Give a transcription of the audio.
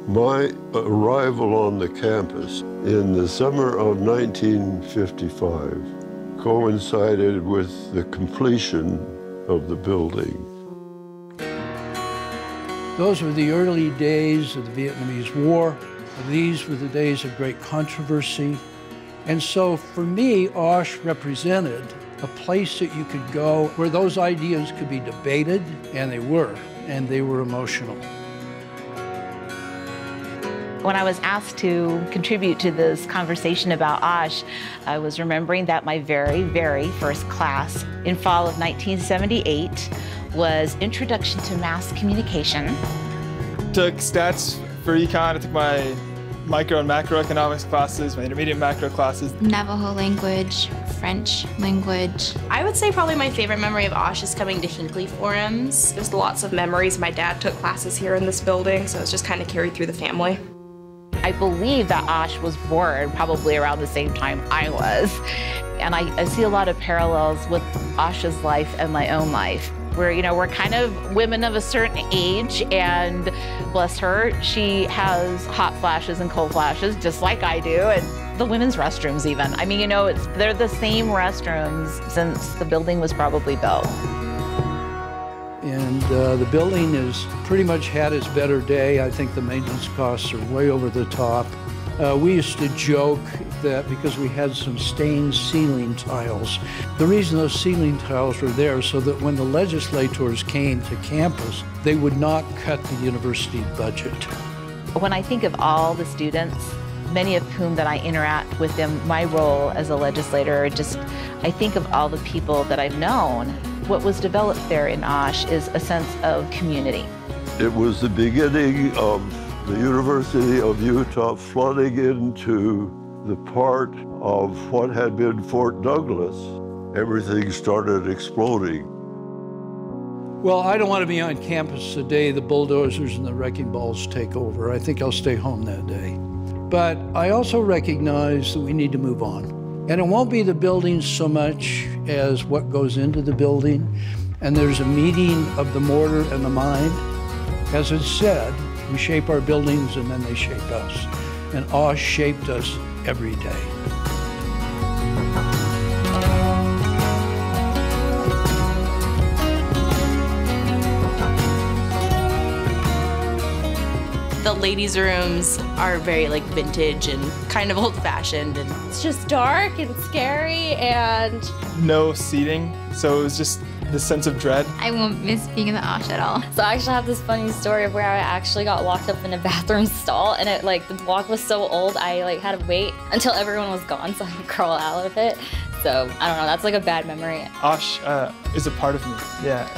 My arrival on the campus in the summer of 1955 coincided with the completion of the building. Those were the early days of the Vietnamese War. These were the days of great controversy. And so for me, OSH represented a place that you could go where those ideas could be debated, and they were emotional. When I was asked to contribute to this conversation about OSH, I was remembering that my very, very first class in fall of 1978 was Introduction to Mass Communication. Took stats for econ. I took my micro and macroeconomics classes, my intermediate macro classes. Navajo language, French language. I would say probably my favorite memory of OSH is coming to Hinckley Forums. There's lots of memories. My dad took classes here in this building, so it's just kind of carried through the family. I believe that OSH was born probably around the same time I was. And I see a lot of parallels with OSH's life and my own life. Where, you know, we're kind of women of a certain age, and bless her, she has hot flashes and cold flashes just like I do, and the women's restrooms even. I mean, you know, they're the same restrooms since the building was probably built. And the building has pretty much had its better day. I think the maintenance costs are way over the top. We used to joke that because we had some stained ceiling tiles, the reason those ceiling tiles were there so that when the legislators came to campus, they would not cut the university budget. When I think of all the students, many of whom that I interact with in my role as a legislator, I think of all the people that I've known. What was developed there in OSH is a sense of community. It was the beginning of the University of Utah flooding into the part of what had been Fort Douglas. Everything started exploding. Well, I don't want to be on campus the day the bulldozers and the wrecking balls take over. I think I'll stay home that day. But I also recognize that we need to move on. And it won't be the building so much as what goes into the building. And there's a meeting of the mortar and the mind. As it's said, we shape our buildings and then they shape us. And OSH shaped us every day. The ladies' rooms are very vintage and kind of old-fashioned, and it's just dark and scary and no seating, so it was just the sense of dread. I won't miss being in the OSH at all. So I actually have this funny story of where I actually got locked up in a bathroom stall, and it the block was so old I had to wait until everyone was gone so I could crawl out of it. So I don't know, that's a bad memory. OSH is a part of me, yeah.